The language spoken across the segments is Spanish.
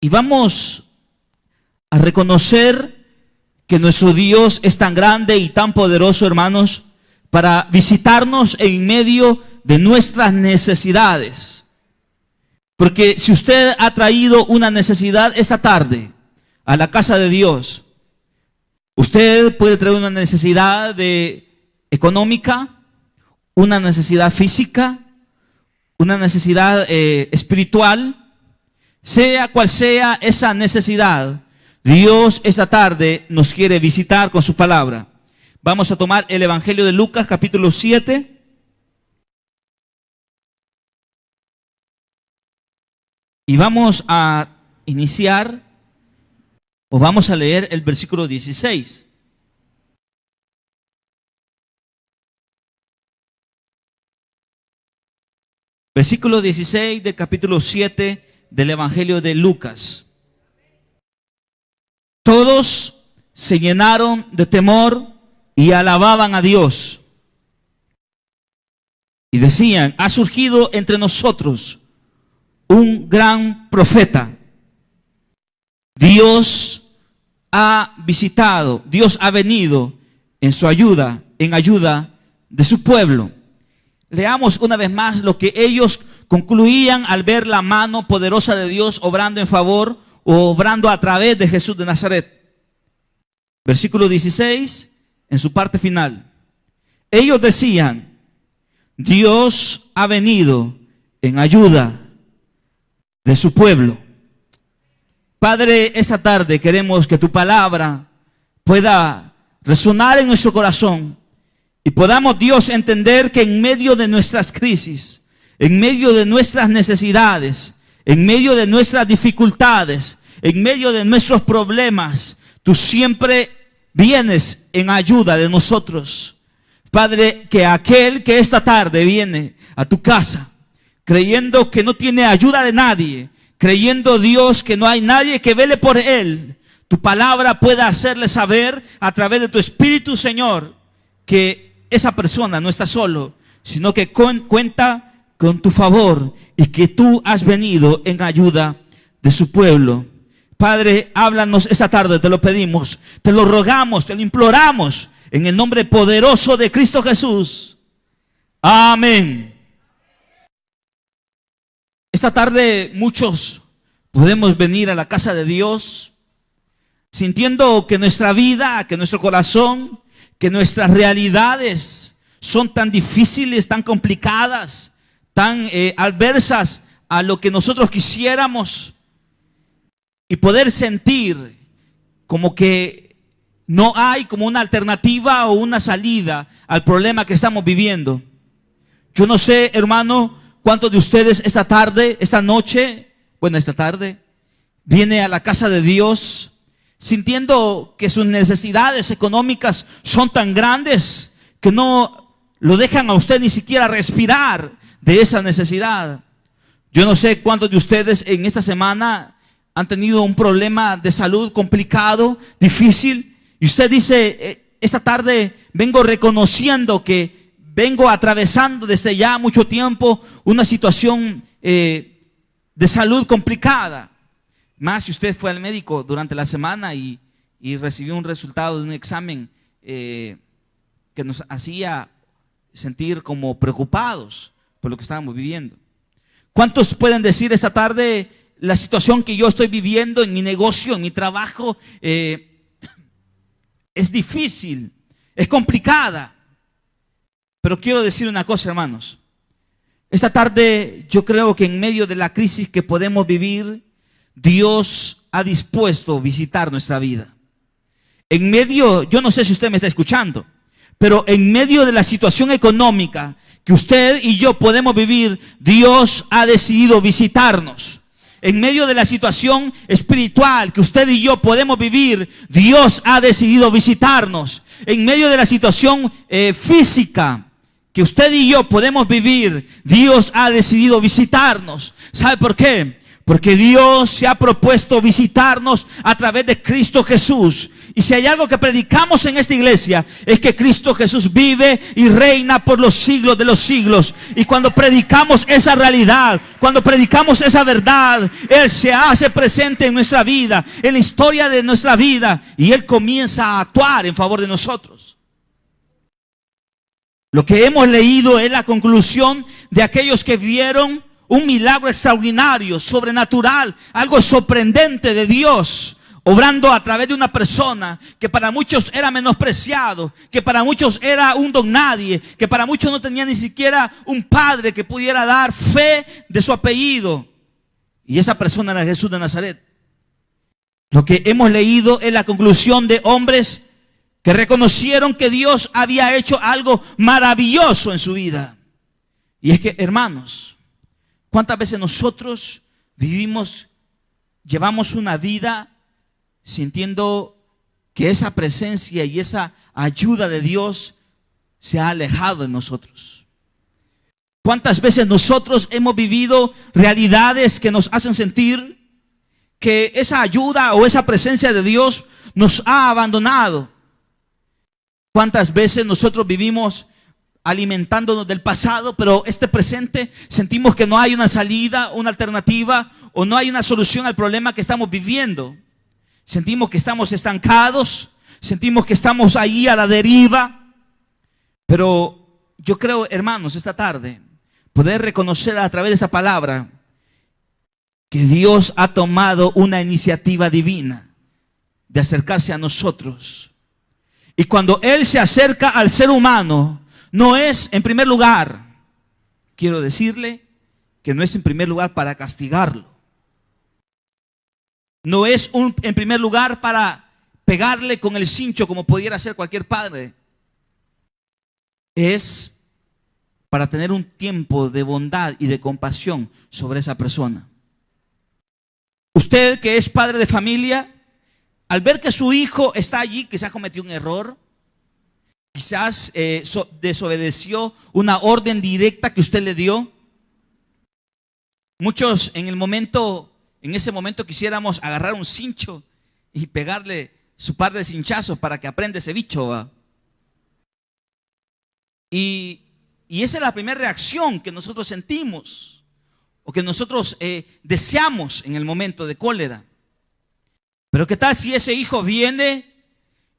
Y vamos a reconocer que nuestro Dios es tan grande y tan poderoso, hermanos, para visitarnos en medio de nuestras necesidades. Porque si usted ha traído una necesidad esta tarde a la casa de Dios, usted puede traer una necesidad económica, una necesidad física, una necesidad espiritual. Sea cual sea esa necesidad, Dios esta tarde nos quiere visitar con su palabra. Vamos a tomar el Evangelio de Lucas, capítulo 7. Y vamos a iniciar, o vamos a leer el versículo 16. Versículo 16 del capítulo 7 del Evangelio de Lucas. Todos se llenaron de temor y alababan a Dios. Y decían: ha surgido entre nosotros un gran profeta. Dios ha visitado, Dios ha venido en su ayuda, en ayuda de su pueblo. Leamos una vez más lo que ellos concluían al ver la mano poderosa de Dios obrando en favor o obrando a través de Jesús de Nazaret. Versículo 16, en su parte final. Ellos decían: Dios ha venido en ayuda de su pueblo. Padre, esta tarde queremos que tu palabra pueda resonar en nuestro corazón y podamos, Dios, entender que en medio de nuestras crisis, en medio de nuestras necesidades, en medio de nuestras dificultades, en medio de nuestros problemas, tú siempre vienes en ayuda de nosotros. Padre, que aquel que esta tarde viene a tu casa creyendo que no tiene ayuda de nadie, creyendo, Dios, que no hay nadie que vele por él, tu palabra pueda hacerle saber a través de tu Espíritu, Señor, que esa persona no está solo, sino que cuenta con tu favor y que tú has venido en ayuda de su pueblo. Padre, háblanos esta tarde, te lo pedimos, te lo rogamos, te lo imploramos, en el nombre poderoso de Cristo Jesús. Amén. Esta tarde muchos podemos venir a la casa de Dios sintiendo que nuestra vida, que nuestro corazón, que nuestras realidades son tan difíciles, tan complicadas, tan adversas a lo que nosotros quisiéramos, y poder sentir como que no hay como una alternativa o una salida al problema que estamos viviendo. Yo no sé, hermano, cuántos de ustedes esta tarde, esta tarde, viene a la casa de Dios sintiendo que sus necesidades económicas son tan grandes que no lo dejan a usted ni siquiera respirar de esa necesidad. Yo no sé cuántos de ustedes en esta semana han tenido un problema de salud complicado, difícil, y usted dice: esta tarde vengo reconociendo que vengo atravesando desde ya mucho tiempo una situación de salud complicada. Más si usted fue al médico durante la semana y recibió un resultado de un examen que nos hacía sentir como preocupados por lo que estábamos viviendo. ¿Cuántos pueden decir esta tarde: la situación que yo estoy viviendo en mi negocio, en mi trabajo, es difícil, es complicada? Pero quiero decir una cosa, hermanos. Esta tarde yo creo que en medio de la crisis que podemos vivir, Dios ha dispuesto visitar nuestra vida. En medio, yo no sé si usted me está escuchando, pero en medio de la situación económica que usted y yo podemos vivir, Dios ha decidido visitarnos. En medio de la situación espiritual que usted y yo podemos vivir, Dios ha decidido visitarnos. En medio de la situación física que usted y yo podemos vivir, Dios ha decidido visitarnos. ¿Sabe por qué? Porque Dios se ha propuesto visitarnos a través de Cristo Jesús. Y si hay algo que predicamos en esta iglesia, es que Cristo Jesús vive y reina por los siglos de los siglos. Y cuando predicamos esa realidad, cuando predicamos esa verdad, Él se hace presente en nuestra vida, en la historia de nuestra vida, y Él comienza a actuar en favor de nosotros. Lo que hemos leído es la conclusión de aquellos que vieron un milagro extraordinario, sobrenatural, algo sorprendente de Dios, obrando a través de una persona que para muchos era menospreciado, que para muchos era un don nadie, que para muchos no tenía ni siquiera un padre que pudiera dar fe de su apellido. Y esa persona era Jesús de Nazaret. Lo que hemos leído es la conclusión de hombres que reconocieron que Dios había hecho algo maravilloso en su vida. Y es que, hermanos, ¿cuántas veces nosotros llevamos una vida sintiendo que esa presencia y esa ayuda de Dios se ha alejado de nosotros? ¿Cuántas veces nosotros hemos vivido realidades que nos hacen sentir que esa ayuda o esa presencia de Dios nos ha abandonado? ¿Cuántas veces nosotros vivimos alimentándonos del pasado, pero este presente sentimos que no hay una salida, una alternativa, o no hay una solución al problema que estamos viviendo? Sentimos que estamos estancados, sentimos que estamos ahí a la deriva. Pero yo creo, hermanos, esta tarde poder reconocer a través de esa palabra que Dios ha tomado una iniciativa divina de acercarse a nosotros. Y cuando Él se acerca al ser humano, no es en primer lugar, quiero decirle que no es en primer lugar para castigarlo. No es en primer lugar para pegarle con el cincho como pudiera hacer cualquier padre. Es para tener un tiempo de bondad y de compasión sobre esa persona. Usted que es padre de familia, al ver que su hijo está allí, quizás cometió un error, quizás desobedeció una orden directa que usted le dio. Muchos en ese momento quisiéramos agarrar un cincho y pegarle su par de cinchazos para que aprenda ese bicho, ¿va? Y esa es la primera reacción que nosotros sentimos o que nosotros deseamos en el momento de cólera. Pero ¿qué tal si ese hijo viene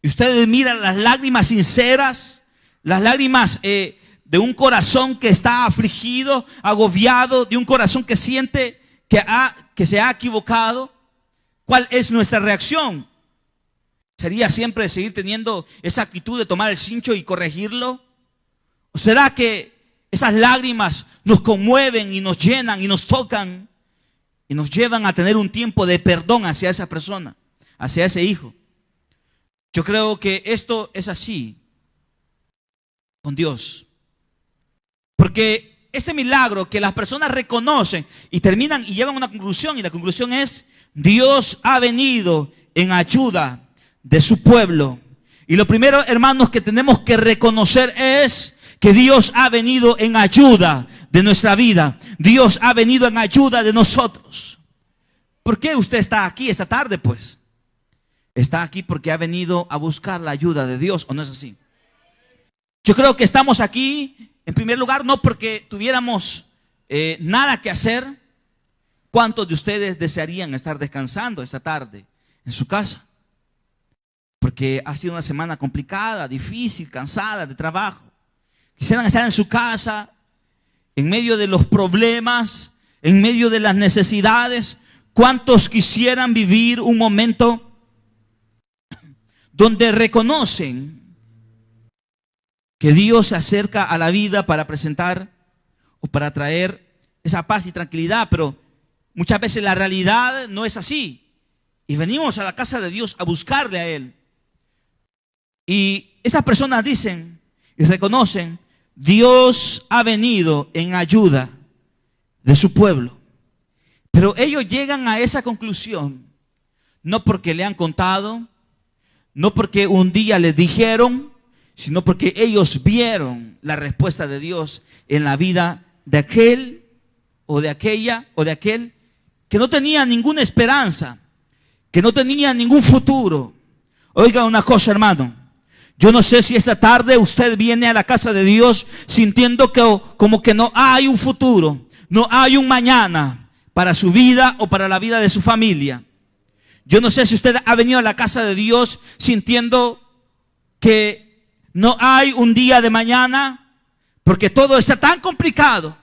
y ustedes miran las lágrimas sinceras, las lágrimas de un corazón que está afligido, agobiado, de un corazón que siente que se ha equivocado? ¿Cuál es nuestra reacción? ¿Sería siempre seguir teniendo esa actitud de tomar el cincho y corregirlo? ¿O será que esas lágrimas nos conmueven y nos llenan y nos tocan y nos llevan a tener un tiempo de perdón hacia esa persona, hacia ese hijo? Yo creo que esto es así con Dios. Porque este milagro que las personas reconocen y terminan y llevan a una conclusión, y la conclusión es: Dios ha venido en ayuda de su pueblo. Y lo primero, hermanos, que tenemos que reconocer es que Dios ha venido en ayuda de nuestra vida. Dios ha venido en ayuda de nosotros. ¿Por qué usted está aquí esta tarde, pues? Está aquí porque ha venido a buscar la ayuda de Dios, ¿o no es así? Yo creo que estamos aquí, en primer lugar, no porque tuviéramos nada que hacer. ¿Cuántos de ustedes desearían estar descansando esta tarde en su casa? Porque ha sido una semana complicada, difícil, cansada de trabajo. Quisieran estar en su casa, en medio de los problemas, en medio de las necesidades. ¿Cuántos quisieran vivir un momento donde reconocen que Dios se acerca a la vida para presentar o para traer esa paz y tranquilidad? Pero muchas veces la realidad no es así. Y venimos a la casa de Dios a buscarle a Él. Y estas personas dicen y reconocen: Dios ha venido en ayuda de su pueblo. Pero ellos llegan a esa conclusión no porque le han contado, no porque un día les dijeron, sino porque ellos vieron la respuesta de Dios en la vida de aquel o de aquella o de aquel que no tenía ninguna esperanza, que no tenía ningún futuro. Oiga una cosa, hermano. Yo no sé si esta tarde usted viene a la casa de Dios sintiendo que como que no hay un futuro, no hay un mañana para su vida o para la vida de su familia. Yo no sé si usted ha venido a la casa de Dios sintiendo que no hay un día de mañana, porque todo está tan complicado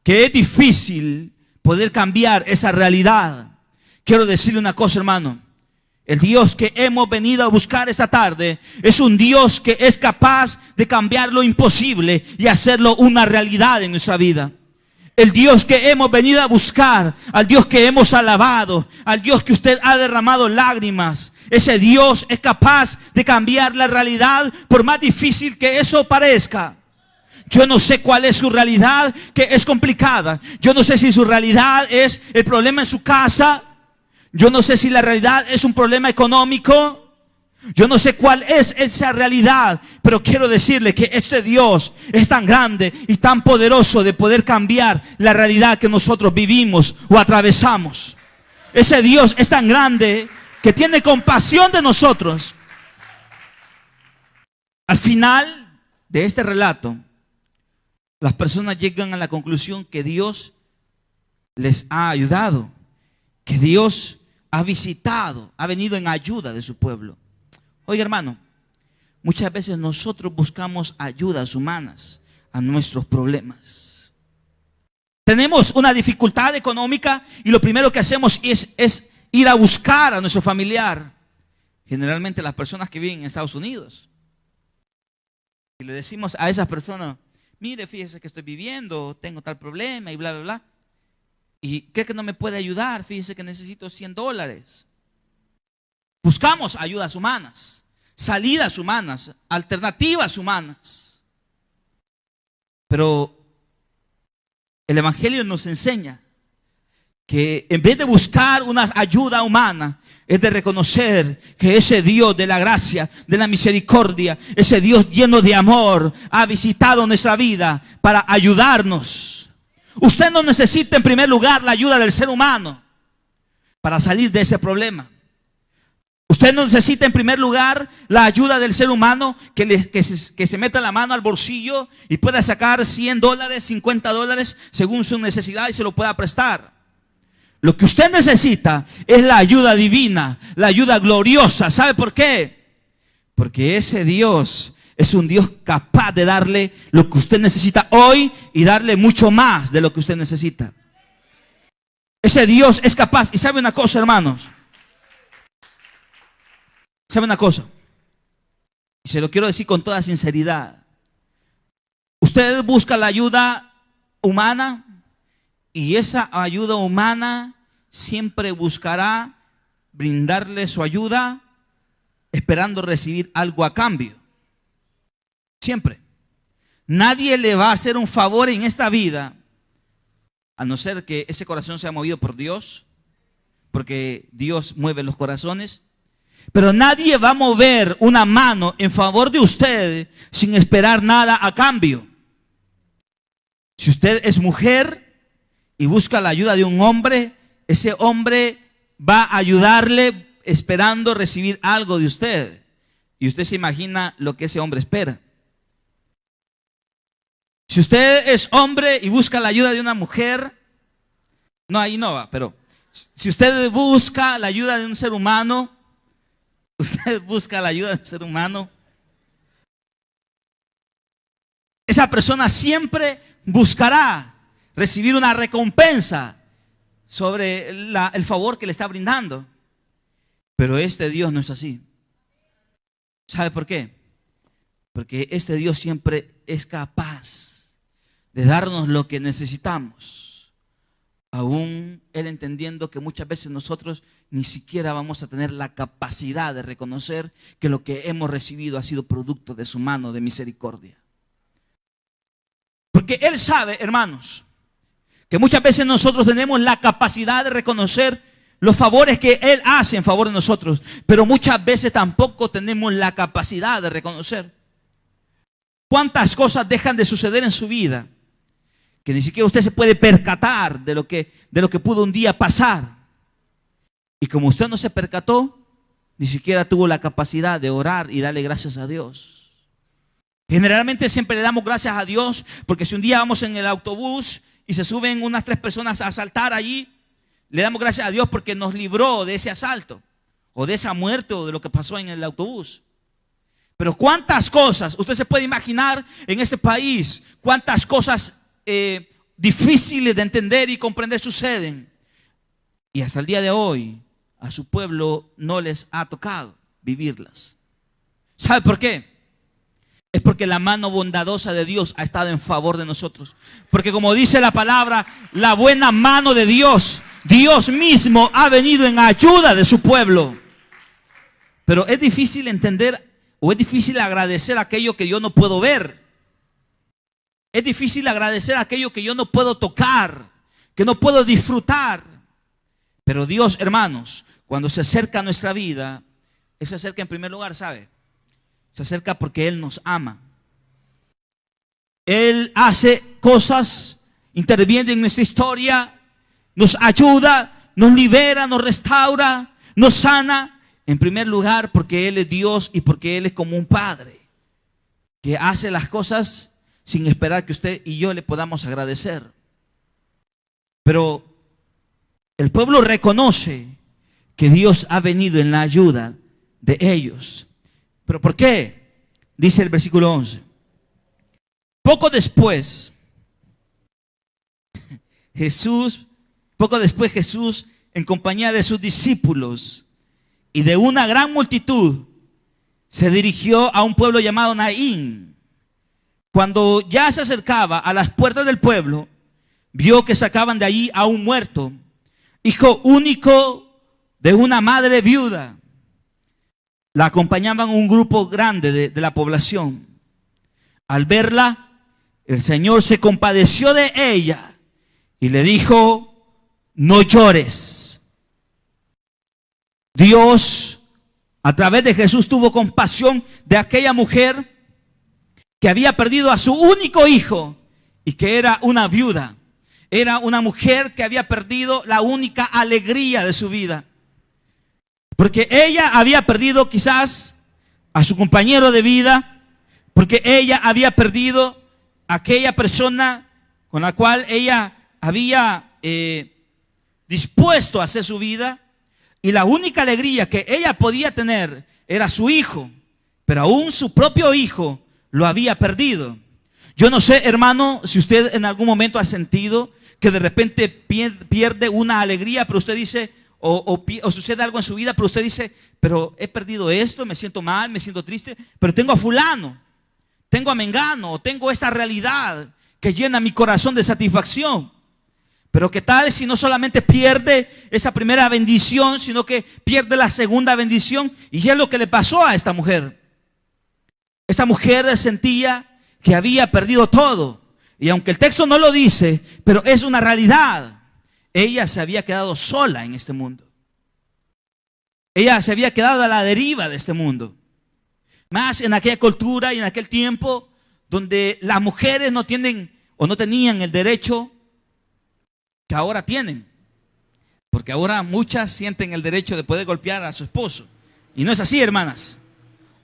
que es difícil poder cambiar esa realidad. Quiero decirle una cosa, hermano. El Dios que hemos venido a buscar esta tarde es un Dios que es capaz de cambiar lo imposible y hacerlo una realidad en nuestra vida. El Dios que hemos venido a buscar, al Dios que hemos alabado, al Dios que usted ha derramado lágrimas, ese Dios es capaz de cambiar la realidad por más difícil que eso parezca. Yo no sé cuál es su realidad, que es complicada. Yo no sé si su realidad es el problema en su casa. Yo no sé si la realidad es un problema económico. Yo no sé cuál es esa realidad, pero quiero decirle que este Dios es tan grande y tan poderoso de poder cambiar la realidad que nosotros vivimos o atravesamos. Ese Dios es tan grande que tiene compasión de nosotros. Al final de este relato, las personas llegan a la conclusión que Dios les ha ayudado, que Dios ha visitado, ha venido en ayuda de su pueblo. Oye, hermano, muchas veces nosotros buscamos ayudas humanas a nuestros problemas. Tenemos una dificultad económica y lo primero que hacemos es ir a buscar a nuestro familiar. Generalmente las personas que viven en Estados Unidos. Y le decimos a esas personas, mire, fíjese que estoy viviendo, tengo tal problema y bla, bla, bla. ¿Y cree que no me puede ayudar? Fíjese que necesito $100. Buscamos ayudas humanas, salidas humanas, alternativas humanas. Pero el Evangelio nos enseña que en vez de buscar una ayuda humana, es de reconocer que ese Dios de la gracia, de la misericordia, ese Dios lleno de amor, ha visitado nuestra vida para ayudarnos. Usted no necesita en primer lugar la ayuda del ser humano para salir de ese problema. Usted no necesita en primer lugar la ayuda del ser humano que se meta la mano al bolsillo y pueda sacar $100, $50 según su necesidad y se lo pueda prestar. Lo que usted necesita es la ayuda divina, la ayuda gloriosa. ¿Sabe por qué? Porque ese Dios es un Dios capaz de darle lo que usted necesita hoy y darle mucho más de lo que usted necesita. Ese Dios es capaz. Y sabe una cosa, hermanos. ¿Sabe una cosa? Y se lo quiero decir con toda sinceridad. Usted busca la ayuda humana y esa ayuda humana siempre buscará brindarle su ayuda esperando recibir algo a cambio. Siempre. Nadie le va a hacer un favor en esta vida a no ser que ese corazón sea movido por Dios, porque Dios mueve los corazones. Pero nadie va a mover una mano en favor de usted sin esperar nada a cambio. Si usted es mujer y busca la ayuda de un hombre, ese hombre va a ayudarle esperando recibir algo de usted. Y usted se imagina lo que ese hombre espera. Si usted es hombre y busca la ayuda de una mujer, no, ahí no va, pero si usted busca la ayuda de un ser humano, usted busca la ayuda del ser humano, esa persona siempre buscará recibir una recompensa sobre el favor que le está brindando. Pero este Dios no es así. ¿Sabe por qué? Porque este Dios siempre es capaz de darnos lo que necesitamos, aún Él entendiendo que muchas veces nosotros ni siquiera vamos a tener la capacidad de reconocer que lo que hemos recibido ha sido producto de su mano de misericordia. Porque Él sabe, hermanos, que muchas veces nosotros tenemos la capacidad de reconocer los favores que Él hace en favor de nosotros, pero muchas veces tampoco tenemos la capacidad de reconocer ¿Cuántas cosas dejan de suceder en su vida que ni siquiera usted se puede percatar de lo que pudo un día pasar? Y como usted no se percató, ni siquiera tuvo la capacidad de orar y darle gracias a Dios. Generalmente siempre le damos gracias a Dios porque si un día vamos en el autobús y se suben unas 3 personas a asaltar allí, le damos gracias a Dios porque nos libró de ese asalto o de esa muerte o de lo que pasó en el autobús. Pero cuántas cosas, usted se puede imaginar en este país, cuántas cosas difíciles de entender y comprender suceden. Y hasta el día de hoy a su pueblo no les ha tocado vivirlas. ¿Sabe por qué? Es porque la mano bondadosa de Dios ha estado en favor de nosotros. Porque como dice la palabra, la buena mano de Dios, Dios mismo ha venido en ayuda de su pueblo. Pero es difícil entender o es difícil agradecer aquello que yo no puedo ver. Es difícil agradecer aquello que yo no puedo tocar, que no puedo disfrutar. Pero Dios, hermanos, cuando se acerca a nuestra vida, Él se acerca en primer lugar, ¿sabe? Se acerca porque Él nos ama. Él hace cosas, interviene en nuestra historia, nos ayuda, nos libera, nos restaura, nos sana. En primer lugar porque Él es Dios y porque Él es como un padre que hace las cosas sin esperar que usted y yo le podamos agradecer. Pero el pueblo reconoce que Dios ha venido en la ayuda de ellos. ¿Pero por qué? Dice el versículo 11. Poco después Jesús, en compañía de sus discípulos y de una gran multitud, se dirigió a un pueblo llamado Naín. Cuando ya se acercaba a las puertas del pueblo, vio que sacaban de allí a un muerto, hijo único de una madre viuda. La acompañaban un grupo grande de la población. Al verla, el Señor se compadeció de ella y le dijo: no llores. Dios, a través de Jesús, tuvo compasión de aquella mujer que había perdido a su único hijo y que era una viuda. Era una mujer que había perdido la única alegría de su vida. Porque ella había perdido quizás a su compañero de vida, porque ella había perdido a aquella persona con la cual ella había dispuesto a hacer su vida, y la única alegría que ella podía tener era su hijo, pero aún su propio hijo lo había perdido. Yo no sé, hermano, si usted en algún momento ha sentido que de repente pierde una alegría, pero usted dice, o sucede algo en su vida, pero usted dice: pero he perdido esto, me siento mal, me siento triste, pero tengo a fulano, tengo a mengano, tengo esta realidad que llena mi corazón de satisfacción. Pero ¿qué tal si no solamente pierde esa primera bendición, sino que pierde la segunda bendición? Y es lo que le pasó a esta mujer. Esta mujer sentía que había perdido todo. Y aunque el texto no lo dice, pero es una realidad. Ella se había quedado sola en este mundo. Ella se había quedado a la deriva de este mundo. Más en aquella cultura y en aquel tiempo donde las mujeres no tienen o no tenían el derecho que ahora tienen. Porque ahora muchas sienten el derecho de poder golpear a su esposo. Y no es así, hermanas.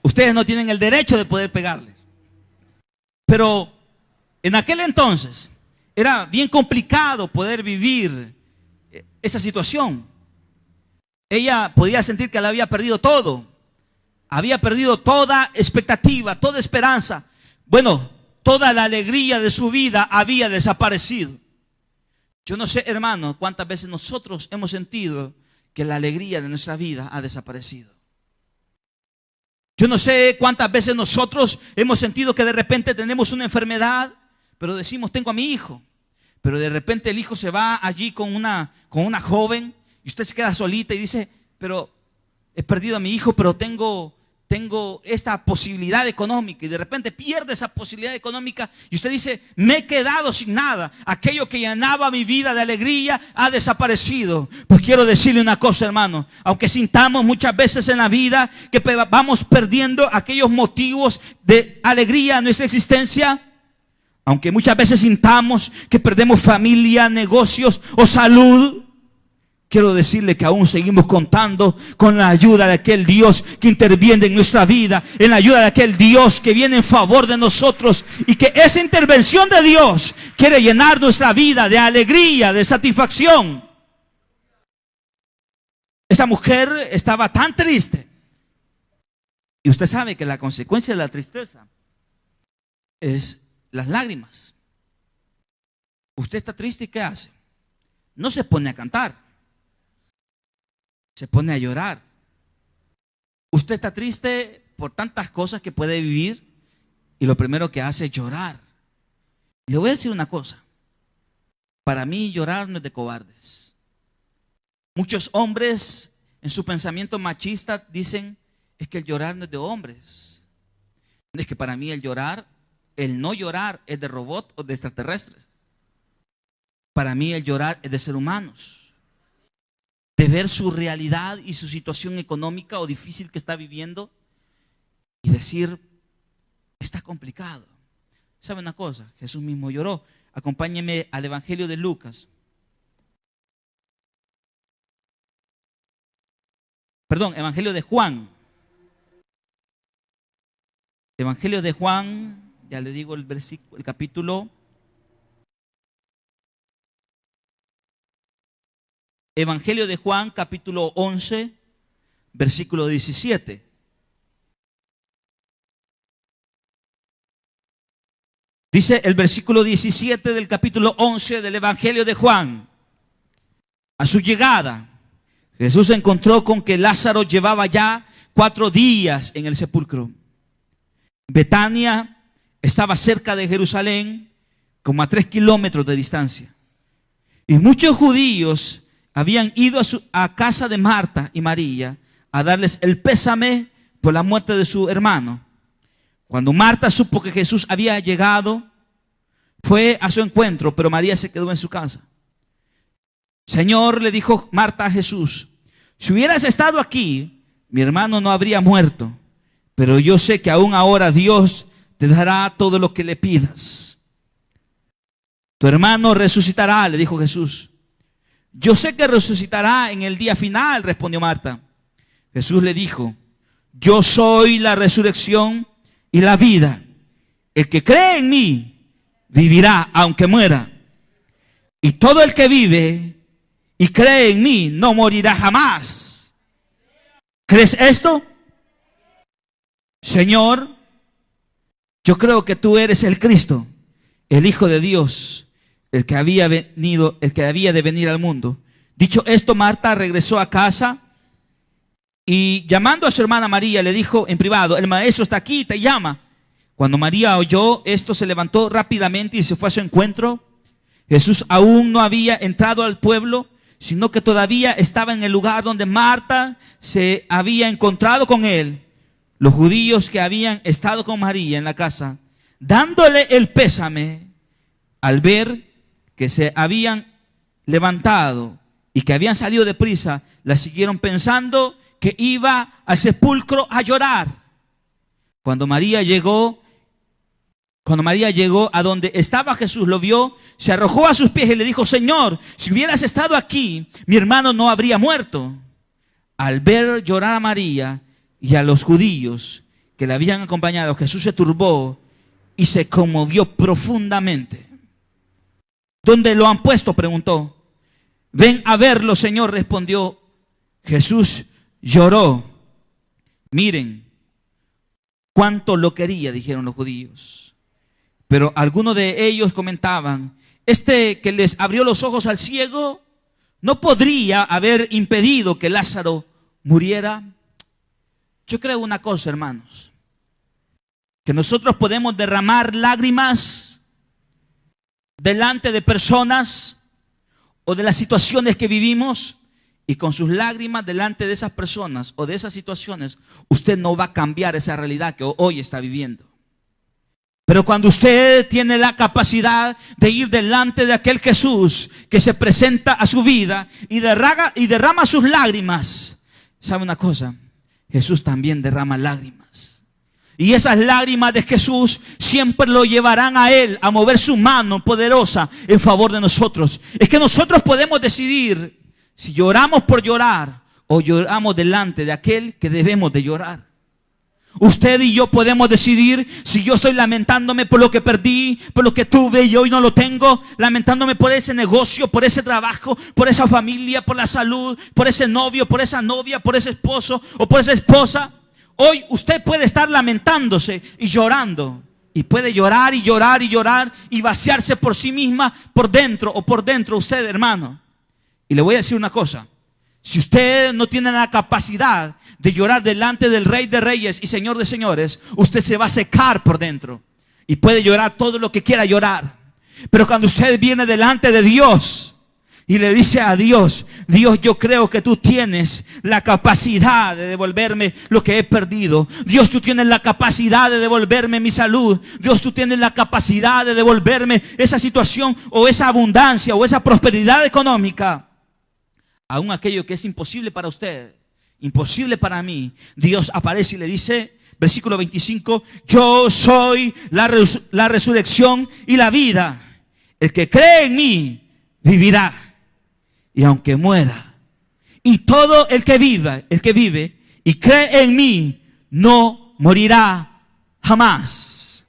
Ustedes no tienen el derecho de poder pegarles. Pero en aquel entonces era bien complicado poder vivir esa situación. Ella podía sentir que la había perdido todo. Había perdido toda expectativa, toda esperanza. Bueno, toda la alegría de su vida había desaparecido. Yo no sé, hermano, cuántas veces nosotros hemos sentido que la alegría de nuestra vida ha desaparecido. Yo no sé cuántas veces nosotros hemos sentido que de repente tenemos una enfermedad, pero decimos: tengo a mi hijo. Pero de repente el hijo se va allí con una joven y usted se queda solita y dice: pero he perdido a mi hijo, pero tengo tengo esta posibilidad económica, y de repente pierde esa posibilidad económica y usted dice, me he quedado sin nada. Aquello que llenaba mi vida de alegría ha desaparecido. Pues quiero decirle una cosa, hermano, aunque sintamos muchas veces en la vida que vamos perdiendo aquellos motivos de alegría en nuestra existencia, aunque muchas veces sintamos que perdemos familia, negocios o salud, quiero decirle que aún seguimos contando con la ayuda de aquel Dios que interviene en nuestra vida, en la ayuda de aquel Dios que viene en favor de nosotros, y que esa intervención de Dios quiere llenar nuestra vida de alegría, de satisfacción. Esta mujer estaba tan triste, y usted sabe que la consecuencia de la tristeza es las lágrimas. Usted está triste y ¿qué hace? No se pone a cantar, se pone a llorar. Usted está triste por tantas cosas que puede vivir y lo primero que hace es llorar. Le voy a decir una cosa. Para mí llorar no es de cobardes. Muchos hombres en su pensamiento machista dicen, es que el llorar no es de hombres. Es que para mí el no llorar es de robots o de extraterrestres. Para mí el llorar es de seres humanos. De ver su realidad y su situación económica o difícil que está viviendo y decir, está complicado. ¿Sabe una cosa? Jesús mismo lloró. Acompáñeme al Evangelio de Lucas. Perdón, Evangelio de Juan. Evangelio de Juan, ya le digo el versículo, el capítulo. Evangelio de Juan, capítulo 11, versículo 17. Dice el versículo 17 del capítulo 11 del Evangelio de Juan. A su llegada, Jesús se encontró con que Lázaro llevaba ya 4 días en el sepulcro. Betania estaba cerca de Jerusalén, como a 3 kilómetros de distancia. Y muchos judíos habían ido a casa de Marta y María a darles el pésame por la muerte de su hermano. Cuando Marta supo que Jesús había llegado, fue a su encuentro, pero María se quedó en su casa. Señor, le dijo Marta a Jesús, si hubieras estado aquí, mi hermano no habría muerto, pero yo sé que aún ahora Dios te dará todo lo que le pidas. Tu hermano resucitará, le dijo Jesús. Yo sé que resucitará en el día final, respondió Marta. Jesús le dijo, yo soy la resurrección y la vida. El que cree en mí, vivirá aunque muera. Y todo el que vive y cree en mí, no morirá jamás. ¿Crees esto? Señor, yo creo que tú eres el Cristo, el Hijo de Dios, el que había de venir al mundo. Dicho esto, Marta regresó a casa y llamando a su hermana María le dijo en privado, el maestro está aquí y te llama. Cuando María oyó esto, se levantó rápidamente y se fue a su encuentro. Jesús aún no había entrado al pueblo, sino que todavía estaba en el lugar donde Marta se había encontrado con él. Los judíos que habían estado con María en la casa, dándole el pésame, al ver que se habían levantado y que habían salido de prisa, la siguieron pensando que iba al sepulcro a llorar. Cuando María llegó a donde estaba Jesús, lo vio, se arrojó a sus pies y le dijo, Señor, si hubieras estado aquí, mi hermano no habría muerto. Al ver llorar a María y a los judíos que le habían acompañado, Jesús se turbó y se conmovió profundamente. ¿Dónde lo han puesto?, preguntó. Ven a verlo, Señor, respondió. Jesús lloró. Miren cuánto lo quería, dijeron los judíos. Pero algunos de ellos comentaban, este que les abrió los ojos al ciego, ¿no podría haber impedido que Lázaro muriera? Yo creo una cosa, hermanos, que nosotros podemos derramar lágrimas delante de personas o de las situaciones que vivimos y con sus lágrimas delante de esas personas o de esas situaciones, usted no va a cambiar esa realidad que hoy está viviendo. Pero cuando usted tiene la capacidad de ir delante de aquel Jesús que se presenta a su vida y derrama sus lágrimas, ¿sabe una cosa? Jesús también derrama lágrimas. Y esas lágrimas de Jesús siempre lo llevarán a Él a mover su mano poderosa en favor de nosotros. Es que nosotros podemos decidir si lloramos por llorar o lloramos delante de aquel que debemos de llorar. Usted y yo podemos decidir si yo estoy lamentándome por lo que perdí, por lo que tuve y hoy no lo tengo, lamentándome por ese negocio, por ese trabajo, por esa familia, por la salud, por ese novio, por esa novia, por ese esposo o por esa esposa. Hoy usted puede estar lamentándose y llorando. Y puede llorar y llorar y llorar y vaciarse por sí misma, por dentro o por dentro usted, hermano. Y le voy a decir una cosa. Si usted no tiene la capacidad de llorar delante del Rey de Reyes y Señor de Señores, usted se va a secar por dentro. Y puede llorar todo lo que quiera llorar. Pero cuando usted viene delante de Dios y le dice a Dios: Dios, yo creo que tú tienes la capacidad de devolverme lo que he perdido. Dios, tú tienes la capacidad de devolverme mi salud. Dios, tú tienes la capacidad de devolverme esa situación o esa abundancia o esa prosperidad económica. Aún aquello que es imposible para usted, imposible para mí, Dios aparece y le dice, versículo 25, yo soy la resurrección y la vida. El que cree en mí vivirá. Y aunque muera, y todo el que vive y cree en mí, no morirá jamás.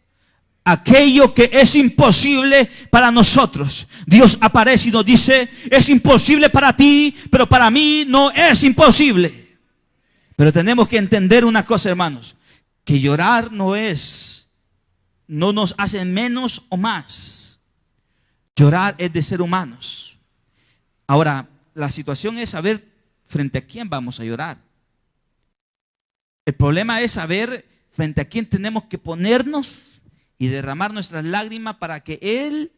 Aquello que es imposible para nosotros, Dios aparece y nos dice: es imposible para ti, pero para mí no es imposible. Pero tenemos que entender una cosa, hermanos, que llorar no nos hace menos o más. Llorar es de ser humanos. Ahora, la situación es saber frente a quién vamos a llorar. El problema es saber frente a quién tenemos que ponernos y derramar nuestras lágrimas para que Él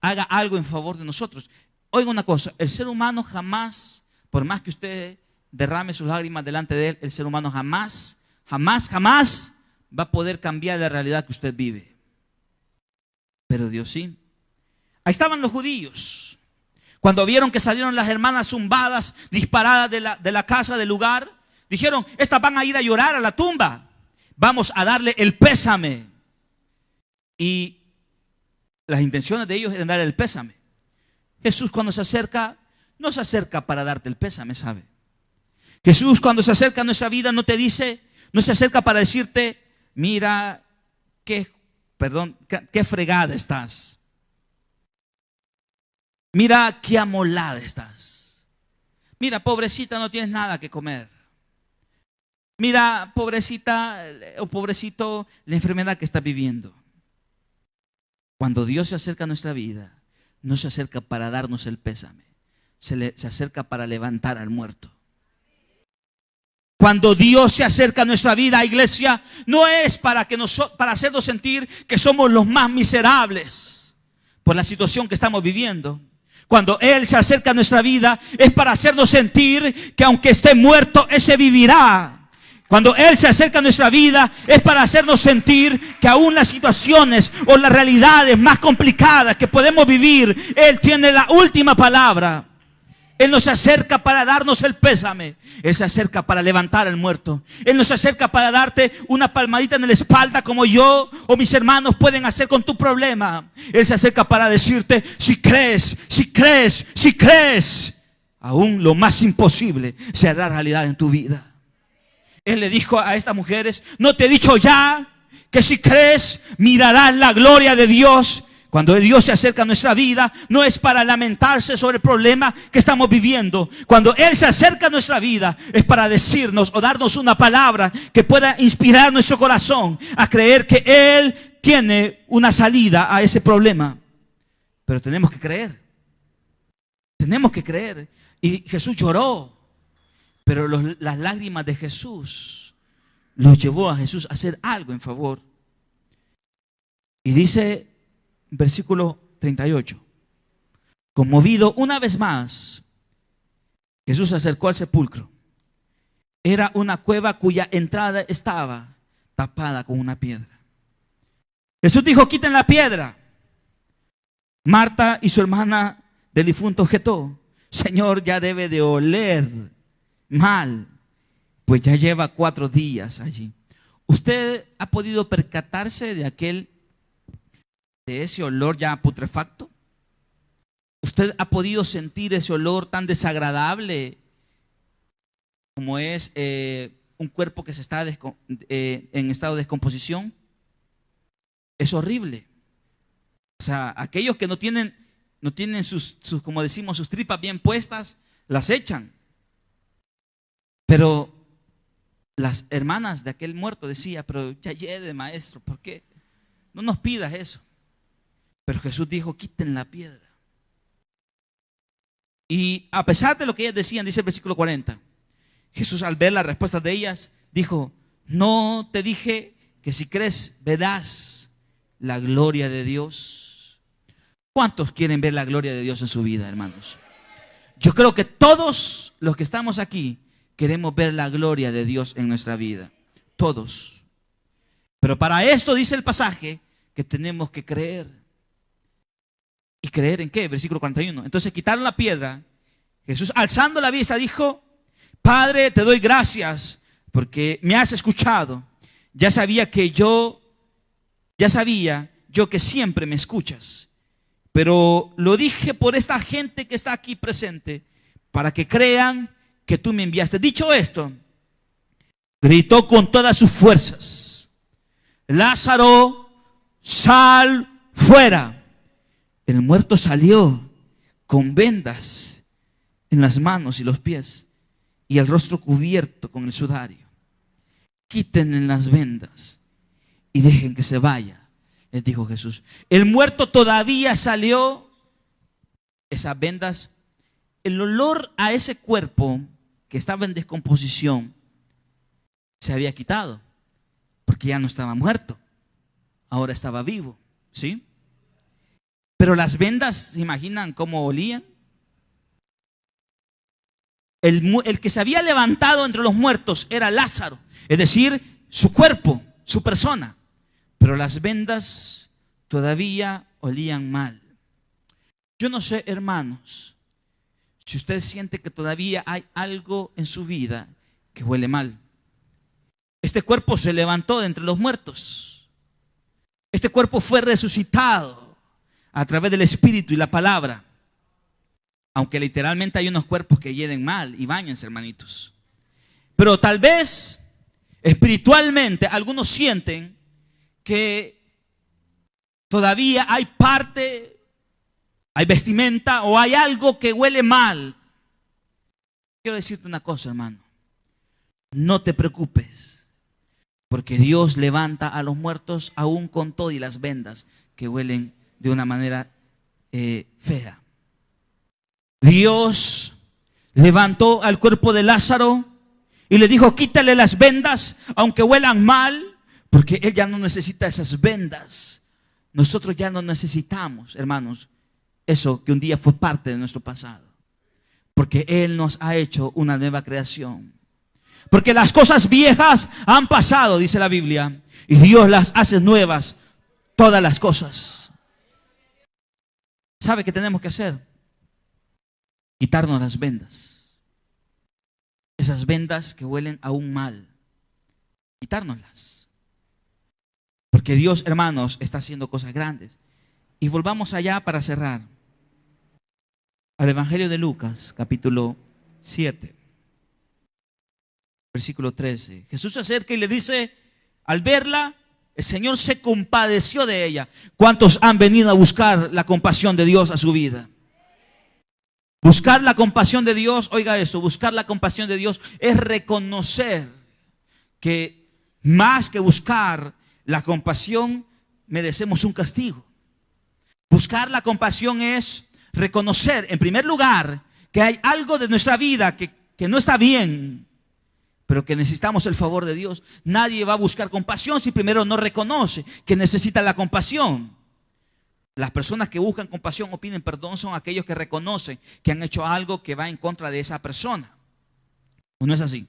haga algo en favor de nosotros. Oiga una cosa, el ser humano jamás, por más que usted derrame sus lágrimas delante de Él, el ser humano jamás va a poder cambiar la realidad que usted vive. Pero Dios sí. Ahí estaban los judíos. Cuando vieron que salieron las hermanas zumbadas, disparadas de la casa, del lugar, dijeron: estas van a ir a llorar a la tumba. Vamos a darle el pésame. Y las intenciones de ellos eran darle el pésame. Jesús, cuando se acerca, no se acerca para darte el pésame, ¿sabe? Jesús, cuando se acerca a nuestra vida, no se acerca para decirte: mira, qué fregada estás. Mira qué amolada estás. Mira, pobrecita, no tienes nada que comer. Mira, pobrecita o pobrecito, la enfermedad que estás viviendo. Cuando Dios se acerca a nuestra vida, no se acerca para darnos el pésame. Se acerca para levantar al muerto. Cuando Dios se acerca a nuestra vida, iglesia, no es para hacernos sentir que somos los más miserables por la situación que estamos viviendo. Cuando Él se acerca a nuestra vida, es para hacernos sentir que aunque esté muerto, ese vivirá. Cuando Él se acerca a nuestra vida, es para hacernos sentir que aún las situaciones o las realidades más complicadas que podemos vivir, Él tiene la última palabra. Él nos acerca para darnos el pésame. Él se acerca para levantar al muerto. Él nos acerca para darte una palmadita en la espalda, como yo o mis hermanos pueden hacer con tu problema. Él se acerca para decirte: si crees, aún lo más imposible se hará realidad en tu vida. Él le dijo a estas mujeres: ¿no te he dicho ya que si crees mirarás la gloria de Dios? Cuando Dios se acerca a nuestra vida, no es para lamentarse sobre el problema que estamos viviendo. Cuando Él se acerca a nuestra vida, es para decirnos o darnos una palabra que pueda inspirar nuestro corazón a creer que Él tiene una salida a ese problema. Pero tenemos que creer. Tenemos que creer. Y Jesús lloró. Pero las lágrimas de Jesús los llevó a Jesús a hacer algo en favor. Y dice, versículo 38, conmovido una vez más, Jesús se acercó al sepulcro. Era una cueva cuya entrada estaba tapada con una piedra. Jesús dijo: quiten la piedra. Marta y su hermana del difunto objetó: Señor, ya debe de oler mal, pues ya lleva 4 días allí. ¿Usted ha podido percatarse de ese olor ya putrefacto? ¿Usted ha podido sentir ese olor tan desagradable como es un cuerpo que se está en estado de descomposición? Es horrible. O sea, aquellos que no tienen sus, como decimos, sus tripas bien puestas, las echan. Pero las hermanas de aquel muerto decían: pero ya lleve, maestro, ¿por qué no nos pidas eso? Pero Jesús dijo: quiten la piedra. Y a pesar de lo que ellas decían, dice el versículo 40, Jesús, al ver la respuesta de ellas, dijo: ¿no te dije que si crees verás la gloria de Dios? ¿Cuántos quieren ver la gloria de Dios en su vida, hermanos? Yo creo que todos los que estamos aquí queremos ver la gloria de Dios en nuestra vida. Todos. Pero para esto dice el pasaje que tenemos que creer. ¿Y creer en qué? Versículo 41. Entonces quitaron la piedra. Jesús, alzando la vista, dijo: Padre, te doy gracias porque me has escuchado. Ya sabía yo que siempre me escuchas. Pero lo dije por esta gente que está aquí presente, para que crean que tú me enviaste. Dicho esto, gritó con todas sus fuerzas: Lázaro, sal fuera. El muerto salió con vendas en las manos y los pies y el rostro cubierto con el sudario. Quítenle las vendas y dejen que se vaya, les dijo Jesús. El muerto todavía salió. Esas vendas, el olor a ese cuerpo que estaba en descomposición se había quitado, porque ya no estaba muerto, ahora estaba vivo, ¿sí? Pero las vendas, ¿se imaginan cómo olían? El que se había levantado entre los muertos era Lázaro, es decir, su cuerpo, su persona. Pero las vendas todavía olían mal. Yo no sé, hermanos, si usted siente que todavía hay algo en su vida que huele mal. Este cuerpo se levantó de entre los muertos. Este cuerpo fue resucitado a través del Espíritu y la palabra. Aunque literalmente hay unos cuerpos que hieden mal, y báñense, hermanitos. Pero tal vez espiritualmente algunos sienten que todavía hay parte, hay vestimenta o hay algo que huele mal. Quiero decirte una cosa, hermano: no te preocupes, porque Dios levanta a los muertos aún con todo y las vendas que huelen de una manera fea. Dios levantó al cuerpo de Lázaro y le dijo: quítale las vendas aunque huelan mal, porque él ya no necesita esas vendas. Nosotros ya no necesitamos, hermanos, eso que un día fue parte de nuestro pasado, porque Él nos ha hecho una nueva creación. Porque las cosas viejas han pasado, dice la Biblia, y Dios las hace nuevas todas las cosas. ¿Sabe qué tenemos que hacer? Quitarnos las vendas. Esas vendas que huelen aún mal. Quitárnoslas. Porque Dios, hermanos, está haciendo cosas grandes. Y volvamos allá para cerrar. Al Evangelio de Lucas, capítulo 7, versículo 13. Jesús se acerca y le dice: al verla, el Señor se compadeció de ella. ¿Cuántos han venido a buscar la compasión de Dios a su vida? Buscar la compasión de Dios, oiga esto, buscar la compasión de Dios es reconocer que más que buscar la compasión, merecemos un castigo. Buscar la compasión es reconocer, en primer lugar, que hay algo de nuestra vida que no está bien, pero que necesitamos el favor de Dios. Nadie va a buscar compasión si primero no reconoce que necesita la compasión. Las personas que buscan compasión o piden perdón son aquellos que reconocen que han hecho algo que va en contra de esa persona. ¿O no es así?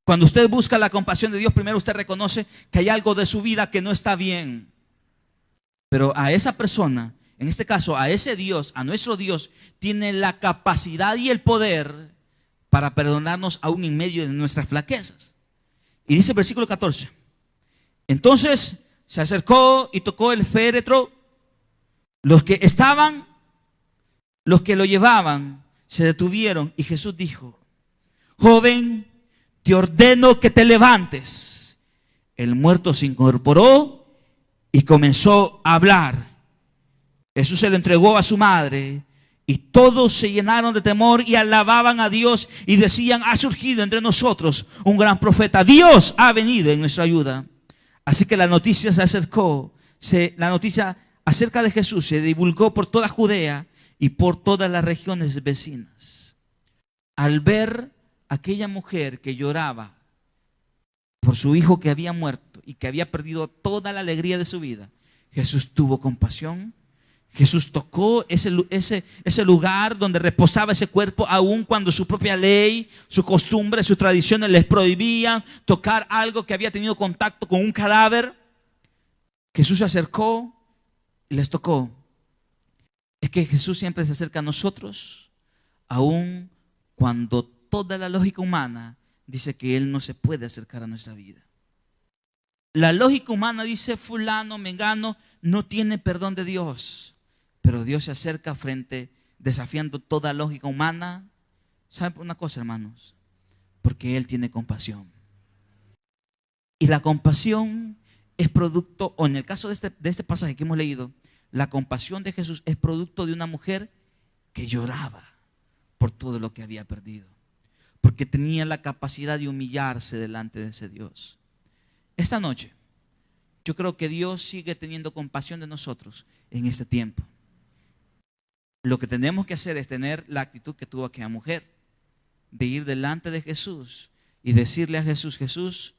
Cuando usted busca la compasión de Dios, primero usted reconoce que hay algo de su vida que no está bien. Pero a esa persona, en este caso a ese Dios, a nuestro Dios, tiene la capacidad y el poder para perdonarnos aún en medio de nuestras flaquezas. Y dice el versículo 14. Entonces se acercó y tocó el féretro. Los que lo llevaban, se detuvieron y Jesús dijo: joven, te ordeno que te levantes. El muerto se incorporó y comenzó a hablar. Jesús se lo entregó a su madre y todos se llenaron de temor y alababan a Dios y decían: ha surgido entre nosotros un gran profeta. Dios ha venido en nuestra ayuda. Así que la noticia la noticia acerca de Jesús se divulgó por toda Judea y por todas las regiones vecinas. Al ver aquella mujer que lloraba por su hijo que había muerto y que había perdido toda la alegría de su vida, Jesús tuvo compasión. Jesús tocó ese lugar donde reposaba ese cuerpo, aun cuando su propia ley, su costumbre, sus tradiciones les prohibían tocar algo que había tenido contacto con un cadáver. Jesús se acercó y les tocó. Es que Jesús siempre se acerca a nosotros, aun cuando toda la lógica humana dice que Él no se puede acercar a nuestra vida. La lógica humana dice: fulano, mengano, no tiene perdón de Dios. Pero Dios se acerca desafiando toda lógica humana. ¿Saben una cosa, hermanos? Porque Él tiene compasión. Y la compasión es producto, o en el caso de este pasaje que hemos leído, la compasión de Jesús es producto de una mujer que lloraba por todo lo que había perdido, porque tenía la capacidad de humillarse delante de ese Dios. Esta noche, yo creo que Dios sigue teniendo compasión de nosotros en este tiempo. Lo que tenemos que hacer es tener la actitud que tuvo aquella mujer, de ir delante de Jesús y decirle a Jesús: Jesús,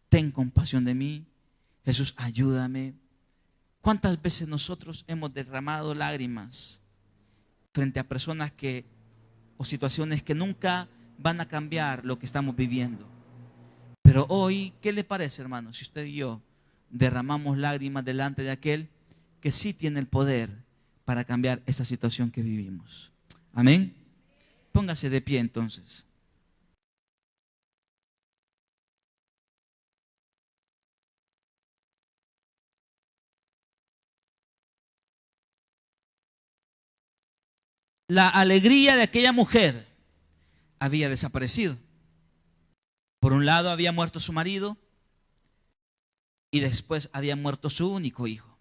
ten compasión de mí. Jesús, ayúdame. ¿Cuántas veces nosotros hemos derramado lágrimas frente a personas o situaciones que nunca van a cambiar lo que estamos viviendo? Pero hoy, ¿qué le parece, hermano, si usted y yo derramamos lágrimas delante de aquel que sí tiene el poder para cambiar esta situación que vivimos? Amén. Póngase de pie entonces. La alegría de aquella mujer había desaparecido. Por un lado había muerto su marido y después había muerto su único hijo.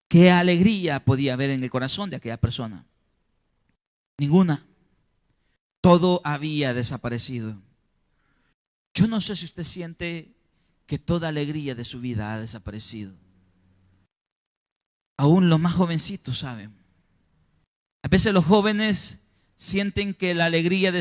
¿Qué alegría podía haber en el corazón de aquella persona? Ninguna. Todo había desaparecido. Yo no sé si usted siente que toda alegría de su vida ha desaparecido. Aún los más jovencitos saben. A veces los jóvenes sienten que la alegría de